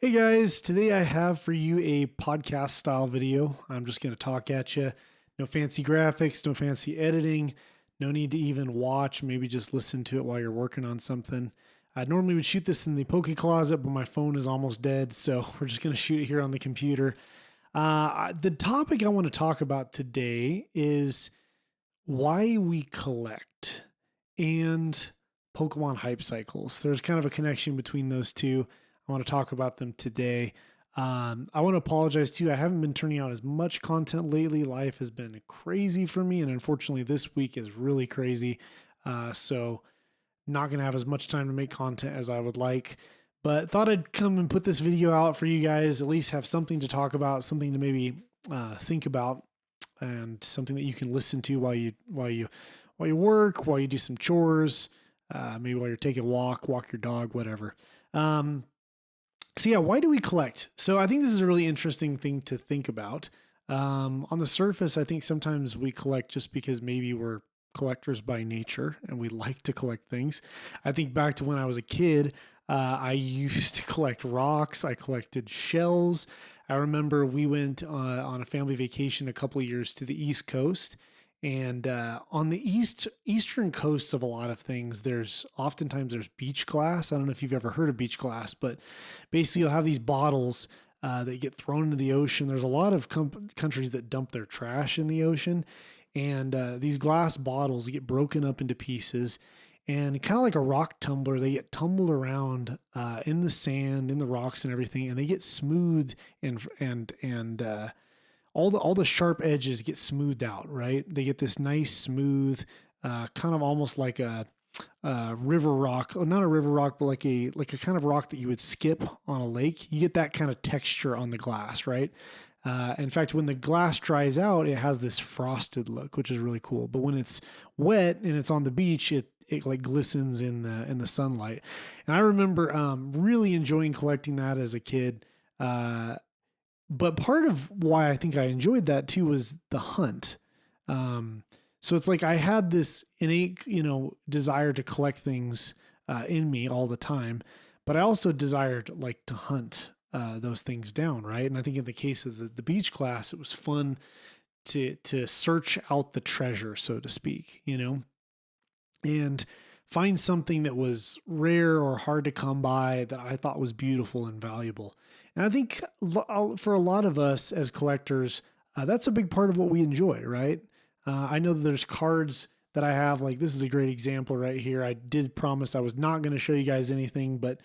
Hey guys, today I have for you a podcast style video. I'm just going to talk at you. No fancy graphics, no fancy editing, no need to even watch, maybe just listen to it while you're working on something. I normally would shoot this in the Poke Closet, but my phone is almost dead, so we're just going to shoot it here on the computer. The topic I want to talk about today is why we collect and Pokemon hype cycles. There's kind of a connection between those two. I want to talk about them today. I want to apologize too. I haven't been turning out as much content lately. Life has been crazy for me, and unfortunately, this week is really crazy. So, not going to have as much time to make content as I would like. But thought I'd come and put this video out for you guys. At least have something to talk about, something to maybe think about, and something that you can listen to while you work, while you do some chores, maybe while you're taking a walk your dog, whatever. So yeah, why do we collect? So I think this is a really interesting thing to think about. On the surface, I think sometimes we collect just because maybe we're collectors by nature and we like to collect things. I think back to when I was a kid, I used to collect rocks. I collected shells. I remember we went on a family vacation a couple of years to the East Coast. And on the eastern coasts of a lot of things, there's beach glass. I don't know if you've ever heard of beach glass, but basically you'll have these bottles that get thrown into the ocean. There's a lot of countries that dump their trash in the ocean, and these glass bottles get broken up into pieces, and kind of like a rock tumbler, they get tumbled around in the sand, in the rocks, and everything, and they get smoothed and all the sharp edges get smoothed out, right? They get this nice smooth, kind of almost like a river rock, or not a river rock, but like a kind of rock that you would skip on a lake. You get that kind of texture on the glass, right? In fact, when the glass dries out, it has this frosted look, which is really cool. But when it's wet and it's on the beach, it like glistens in the sunlight. And I remember really enjoying collecting that as a kid. But part of why I think I enjoyed that too was the hunt. So it's like I had this innate, desire to collect things in me all the time, but I also desired like to hunt those things down, right? And I think in the case of the beach class, it was fun to search out the treasure, so to speak, and find something that was rare or hard to come by that I thought was beautiful and valuable. And I think for a lot of us as collectors, that's a big part of what we enjoy, right? I know that there's cards that I have, like this is a great example right here. I did promise I was not going to show you guys anything, but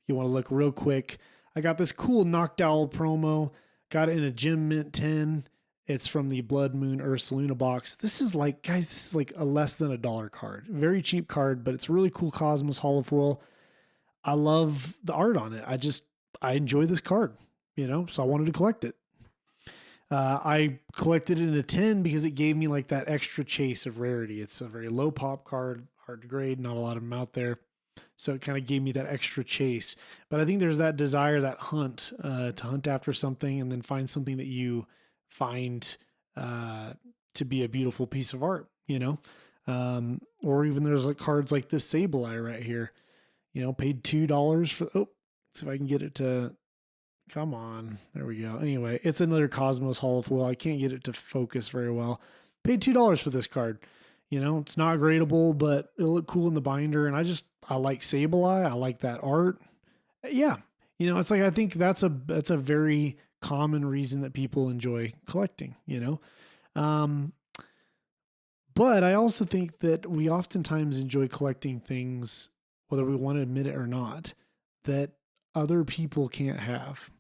you want to look real quick. I got this cool Noctowl promo, got it in a Gem Mint 10. It's from the Blood Moon Ursaluna box. This is like, guys, this is like a less than $1 card. Very cheap card, but it's really cool Cosmos holofoil. I love the art on it. I enjoy this card, so I wanted to collect it. I collected it in a 10 because it gave me like that extra chase of rarity. It's a very low pop card, hard to grade, not a lot of them out there. So it kind of gave me that extra chase. But I think there's that desire, that hunt, to hunt after something and then find something that you find to be a beautiful piece of art, or even there's like cards like this Sableye right here, paid $2 for, let's see if I can get it to, come on, there we go. Anyway, it's another Cosmos holofoil. I can't get it to focus very well. Paid $2 for this card. It's not gradable, but it'll look cool in the binder. And I like Sableye. I like that art. Yeah. It's like, I think that's a very common reason that people enjoy collecting, but I also think that we oftentimes enjoy collecting things, whether we want to admit it or not, that other people can't have.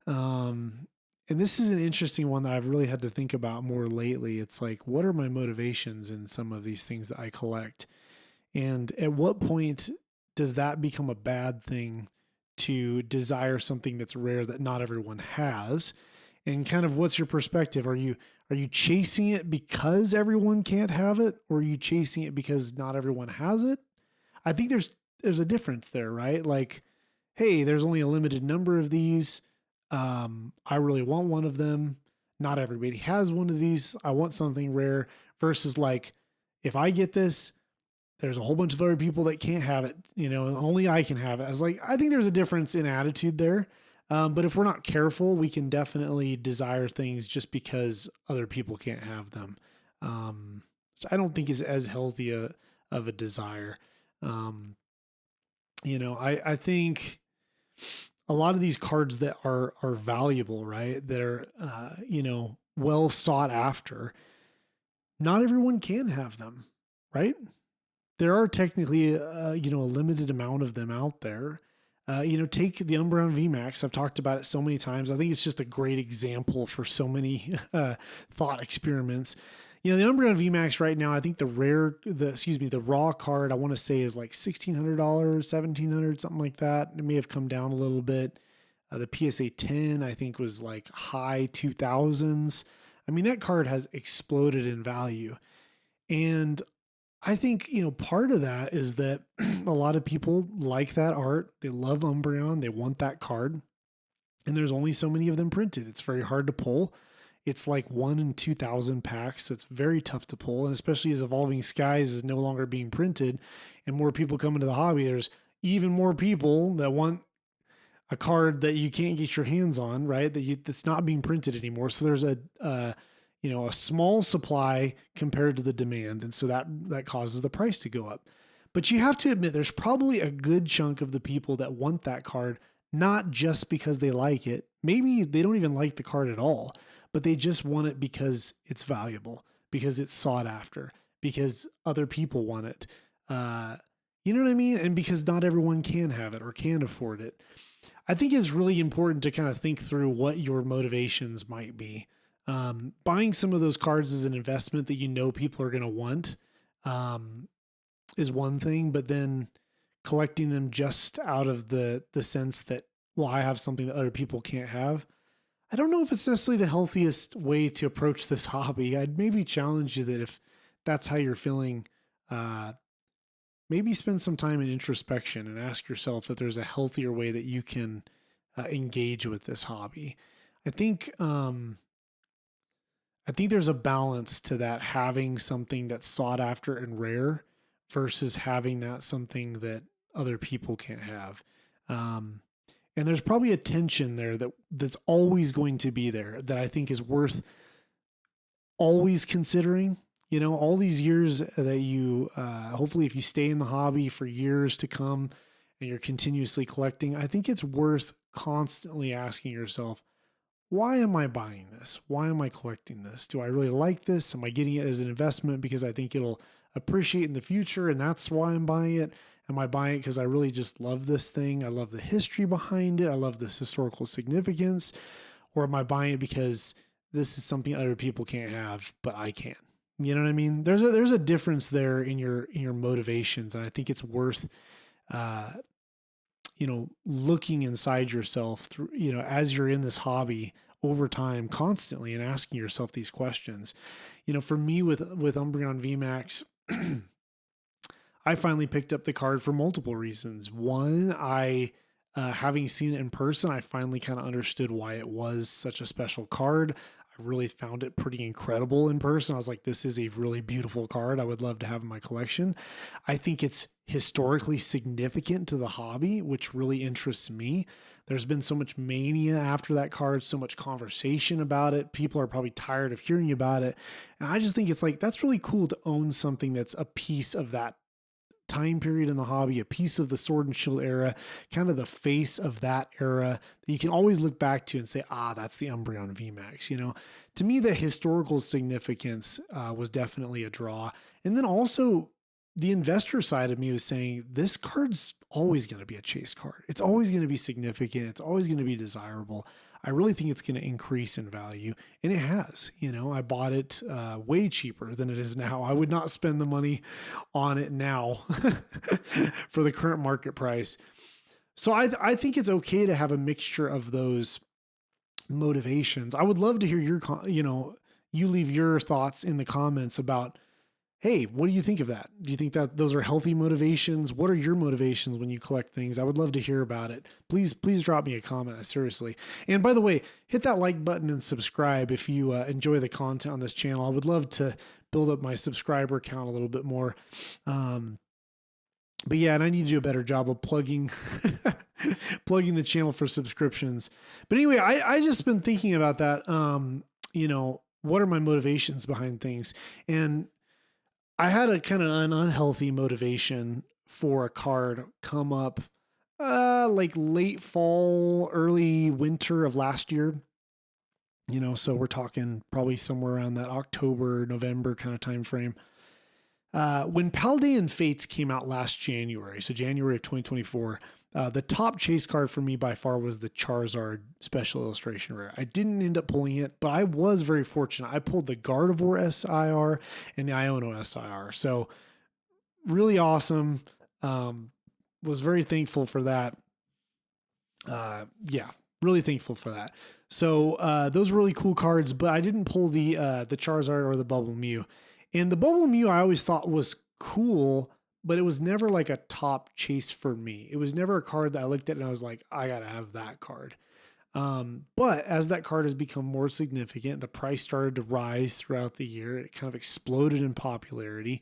And this is an interesting one that I've really had to think about more lately. It's like, what are my motivations in some of these things that I collect? And at what point does that become a bad thing to desire something that's rare that not everyone has? And kind of what's your perspective? Are you chasing it because everyone can't have it, or are you chasing it because not everyone has it? I think there's a difference there, right? Like, hey, there's only a limited number of these. I really want one of them. Not everybody has one of these. I want something rare versus like, if I get this, there's a whole bunch of other people that can't have it, only I can have it. I was like, I think there's a difference in attitude there. But if we're not careful, we can definitely desire things just because other people can't have them. Which I don't think is as healthy of a desire. Um, I think a lot of these cards that are valuable, right? That are well sought after. Not everyone can have them, right? There are technically a limited amount of them out there. Take the Umbreon VMAX. I've talked about it so many times. I think it's just a great example for so many thought experiments. The Umbreon VMAX right now, I think the raw card I want to say is like $1,600, $1,700, something like that. It may have come down a little bit. The PSA 10 I think was like high 2000s. I mean, that card has exploded in value. And I think, part of that is that a lot of people like that art. They love Umbreon. They want that card. And there's only so many of them printed. It's very hard to pull. It's like 1 in 2,000 packs. So it's very tough to pull. And especially as Evolving Skies is no longer being printed and more people come into the hobby, there's even more people that want a card that you can't get your hands on, right? That's not being printed anymore. So there's a small supply compared to the demand. And so that causes the price to go up. But you have to admit there's probably a good chunk of the people that want that card, not just because they like it. Maybe they don't even like the card at all, but they just want it because it's valuable, because it's sought after, because other people want it. You know what I mean? And because not everyone can have it or can afford it. I think it's really important to kind of think through what your motivations might be. Buying some of those cards as an investment that people are going to want is one thing, but then collecting them just out of the sense that, well, I have something that other people can't have. I don't know if it's necessarily the healthiest way to approach this hobby. I'd maybe challenge you that if that's how you're feeling, maybe spend some time in introspection and ask yourself if there's a healthier way that you can engage with this hobby. I think there's a balance to that, having something that's sought after and rare versus having that something that other people can't have. And there's probably a tension there that's always going to be there that I think is worth always considering. All these years that you, hopefully if you stay in the hobby for years to come and you're continuously collecting, I think it's worth constantly asking yourself, why am I buying this? Why am I collecting this? Do I really like this? Am I getting it as an investment because I think it'll appreciate in the future and that's why I'm buying it? Am I buying it because I really just love this thing? I love the history behind it. I love this historical significance. Or am I buying it because this is something other people can't have, but I can? You know what I mean? There's a difference there in your motivations. And I think it's worth, looking inside yourself through, as you're in this hobby over time constantly and asking yourself these questions. For me with Umbreon VMAX, I finally picked up the card for multiple reasons. One, having seen it in person, I finally kind of understood why it was such a special card. I really found it pretty incredible in person. I was like, this is a really beautiful card. I would love to have in my collection. I think it's historically significant to the hobby, which really interests me. There's been so much mania after that card, so much conversation about it. People are probably tired of hearing about it. And I just think it's like, that's really cool to own something that's a piece of that time period in the hobby, a piece of the Sword and Shield era, kind of the face of that era that you can always look back to and say, that's the Umbreon VMAX. To me, the historical significance was definitely a draw. And then also the investor side of me was saying, this card's always going to be a chase card. It's always going to be significant. It's always going to be desirable. I really think it's going to increase in value. And it has. I bought it way cheaper than it is now. I would not spend the money on it now for the current market price. So I think it's okay to have a mixture of those motivations. I would love to hear you leave your thoughts in the comments about, hey, what do you think of that? Do you think that those are healthy motivations? What are your motivations when you collect things? I would love to hear about it. Please drop me a comment, seriously. And by the way, hit that like button and subscribe if you enjoy the content on this channel. I would love to build up my subscriber count a little bit more. But yeah, and I need to do a better job of plugging plugging the channel for subscriptions. But anyway, I just been thinking about that. What are my motivations behind things? And I had a kind of an unhealthy motivation for a card come up like late fall, early winter of last year. So we're talking probably somewhere around that October, November kind of time frame. When Paldean Fates came out last January, so January of 2024, the top chase card for me by far was the Charizard Special Illustration Rare. I didn't end up pulling it, but I was very fortunate. I pulled the Gardevoir SIR and the Iono SIR. So really awesome. Was very thankful for that. Really thankful for that. So those were really cool cards, but I didn't pull the Charizard or the Bubble Mew. And the Bubble Mew I always thought was cool, but it was never like a top chase for me. It was never a card that I looked at and I was like, I gotta have that card. But as that card has become more significant, the price started to rise throughout the year. It kind of exploded in popularity.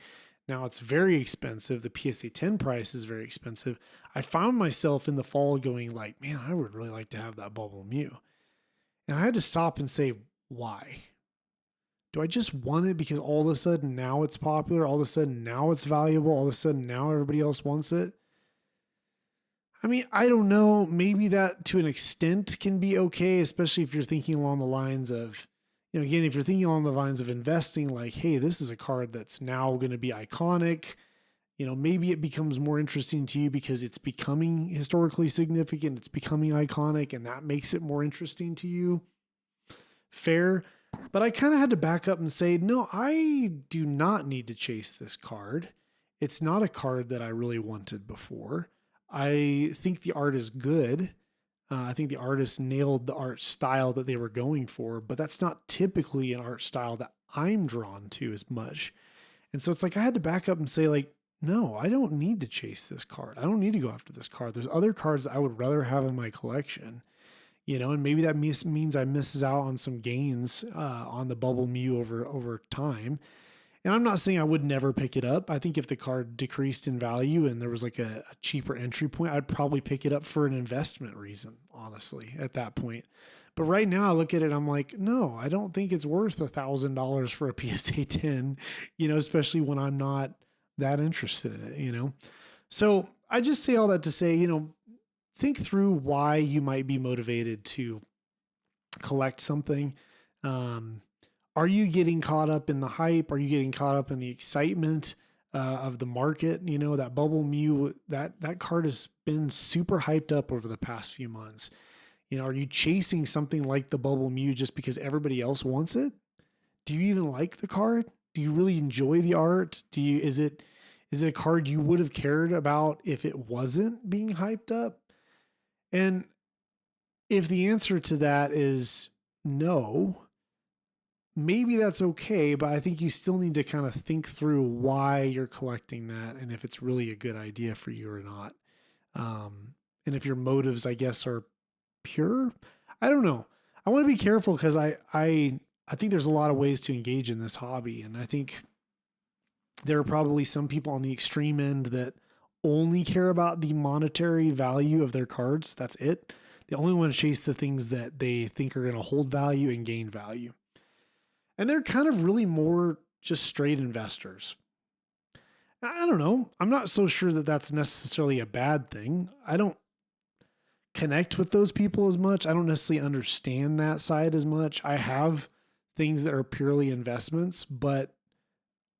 Now it's very expensive. The PSA 10 price is very expensive. I found myself in the fall going like, man, I would really like to have that Bubble Mew. And I had to stop and say, why? Do I just want it because all of a sudden now it's popular? All of a sudden now it's valuable? All of a sudden now everybody else wants it? I mean, I don't know. Maybe that to an extent can be okay, especially if you're thinking along the lines of, again, if you're thinking along the lines of investing, like, hey, this is a card that's now going to be iconic. Maybe it becomes more interesting to you because it's becoming historically significant. It's becoming iconic, and that makes it more interesting to you. Fair. But I kind of had to back up and say, no, I do not need to chase this card. It's not a card that I really wanted before. I think the art is good. I think the artist nailed the art style that they were going for, but that's not typically an art style that I'm drawn to as much. And so it's like I had to back up and say, like, no, I don't need to chase this card. I don't need to go after this card. There's other cards I would rather have in my collection. And maybe that means I misses out on some gains on the Bubble Mew over time. And I'm not saying I would never pick it up. I think if the card decreased in value and there was like a cheaper entry point, I'd probably pick it up for an investment reason, honestly, at that point. But right now I look at it, I'm like, no, I don't think it's worth $1,000 for a PSA 10, especially when I'm not that interested in it, So I just say all that to say, think through why you might be motivated to collect something. Are you getting caught up in the hype? Are you getting caught up in the excitement of the market? That Bubble Mew, that card has been super hyped up over the past few months. Are you chasing something like the Bubble Mew just because everybody else wants it? Do you even like the card? Do you really enjoy the art? Is it a card you would have cared about if it wasn't being hyped up? And if the answer to that is no, maybe that's okay, but I think you still need to kind of think through why you're collecting that and if it's really a good idea for you or not. And if your motives, I guess, are pure. I don't know. I want to be careful because I think there's a lot of ways to engage in this hobby. And I think there are probably some people on the extreme end that only care about the monetary value of their cards. That's it. They only want to chase the things that they think are going to hold value and gain value. And they're kind of really more just straight investors. I don't know. I'm not so sure that that's necessarily a bad thing. I don't connect with those people as much. I don't necessarily understand that side as much. I have things that are purely investments, but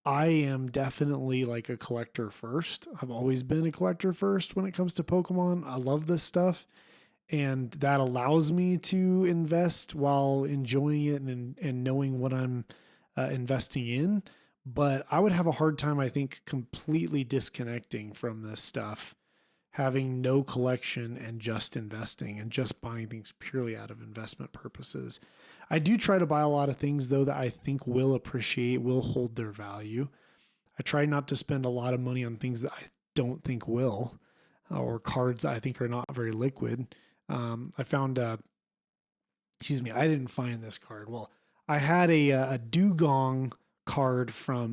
I am definitely like a collector first. I've always been a collector first when it comes to Pokemon. I love this stuff. And that allows me to invest while enjoying it and knowing what I'm investing in. But I would have a hard time, I think, completely disconnecting from this stuff, having no collection and just investing and just buying things purely out of investment purposes. I do try to buy a lot of things, though, that I think will appreciate, will hold their value. I try not to spend a lot of money on things that I don't think will, or cards that I think are not very liquid. I found, I didn't find this card. Well, I had a Dugong card from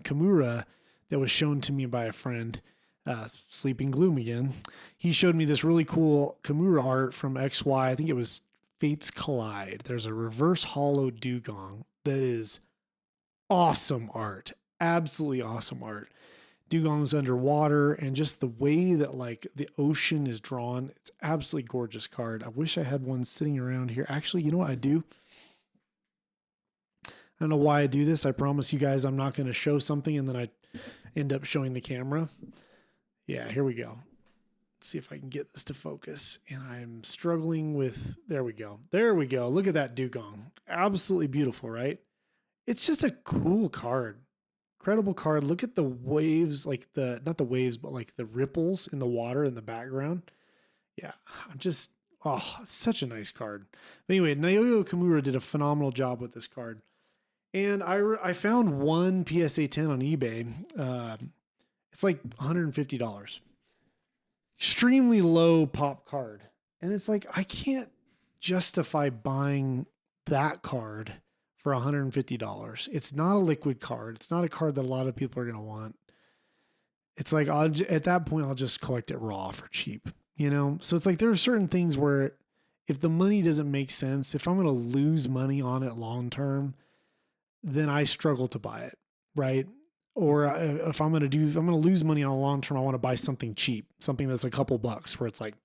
Kamura that was shown to me by a friend. Sleeping Gloom again. He showed me this really cool Kimura art from XY. I think it was Fates Collide. There's a reverse hollow dugong that is awesome art. Absolutely awesome art. Dugong's underwater, and just the way that like the ocean is drawn, it's absolutely gorgeous card. I wish I had one sitting around here. Actually, you know what I do? I don't know why I do this. I promise you guys I'm not going to show something and then I end up showing the camera. Yeah, here we go. Let's see if I can get this to focus. And I'm struggling with, there we go. There we go. Look at that dugong. Absolutely beautiful, right? It's just a cool card. Incredible card. Look at the waves, like the, not the waves, but like the ripples in the water in the background. Yeah, I'm just, oh, such a nice card. But anyway, Naoya Kimura did a phenomenal job with this card. And I found one PSA 10 on eBay. It's like $150. Extremely low pop card. And it's like, I can't justify buying that card for $150. It's not a liquid card. It's not a card that a lot of people are going to want. It's like, at that point, I'll just collect it raw for cheap, you know? So it's like, there are certain things where if the money doesn't make sense, if I'm going to lose money on it long-term, then I struggle to buy it. Right. Or if I'm going to lose money on a long-term, I want to buy something cheap, something that's a couple bucks where it's like,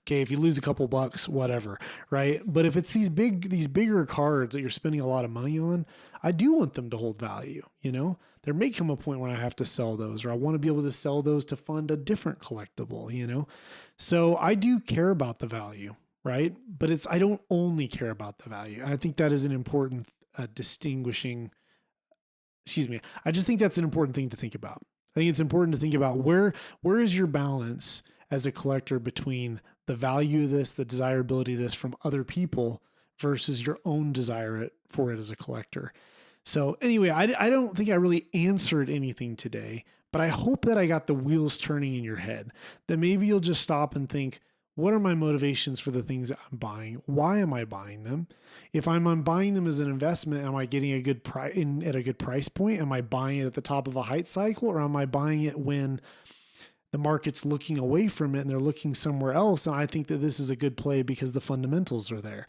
okay, if you lose a couple bucks, whatever, right? But if it's these bigger cards that you're spending a lot of money on, I do want them to hold value, you know? There may come a point when I have to sell those, or I want to be able to sell those to fund a different collectible, you know? So I do care about the value, right? But I don't only care about the value. I think that is an important distinguishing, I just think that's an important thing to think about. I think it's important to think about where is your balance as a collector between the value of this, the desirability of this from other people versus your own desire for it as a collector. So anyway, I don't think I really answered anything today, but I hope that I got the wheels turning in your head, that maybe you'll just stop and think, what are my motivations for the things that I'm buying? Why am I buying them? If I'm buying them as an investment, am I getting a good price at a good price point? Am I buying it at the top of a hype cycle, or am I buying it when the market's looking away from it and they're looking somewhere else? And I think that this is a good play because the fundamentals are there.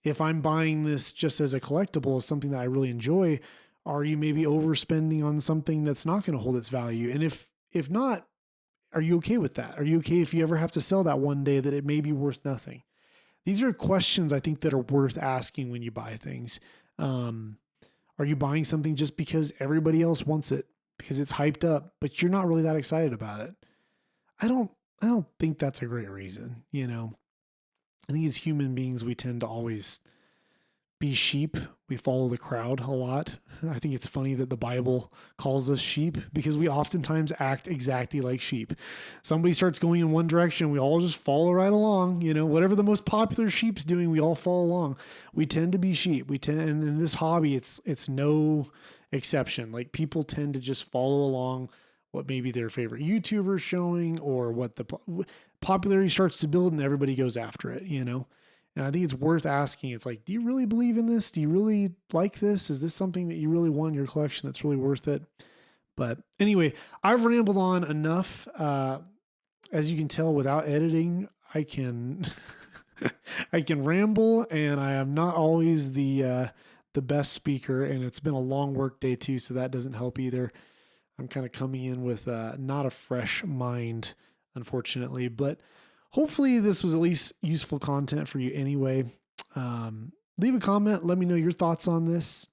If I'm buying this just as a collectible, something that I really enjoy, are you maybe overspending on something that's not going to hold its value? And if not, are you okay with that? Are you okay if you ever have to sell that one day, that it may be worth nothing? These are questions I think that are worth asking when you buy things. Are you buying something just because everybody else wants it, because it's hyped up, but you're not really that excited about it? I don't think that's a great reason. You know, I think as human beings, we tend to always be sheep. We follow the crowd a lot. I think it's funny that the Bible calls us sheep because we oftentimes act exactly like sheep. Somebody starts going in one direction, we all just follow right along. You know, whatever the most popular sheep's doing, we all follow along. We tend to be sheep. And in this hobby, it's no exception. Like, people tend to just follow along what maybe their favorite YouTuber's showing, or what the popularity starts to build and everybody goes after it, you know? And I think it's worth asking. It's like, do you really believe in this? Do you really like this? Is this something that you really want in your collection that's really worth it? But anyway, I've rambled on enough. As you can tell, without editing, I can I can ramble, and I am not always the best speaker, and it's been a long work day too, so that doesn't help either. I'm kind of coming in with not a fresh mind, unfortunately, but hopefully this was at least useful content for you anyway. Leave a comment. Let me know your thoughts on this.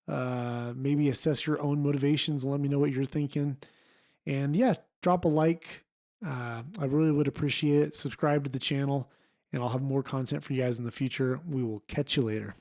Maybe assess your own motivations and let me know what you're thinking. And yeah, drop a like. I really would appreciate it. Subscribe to the channel, and I'll have more content for you guys in the future. We will catch you later.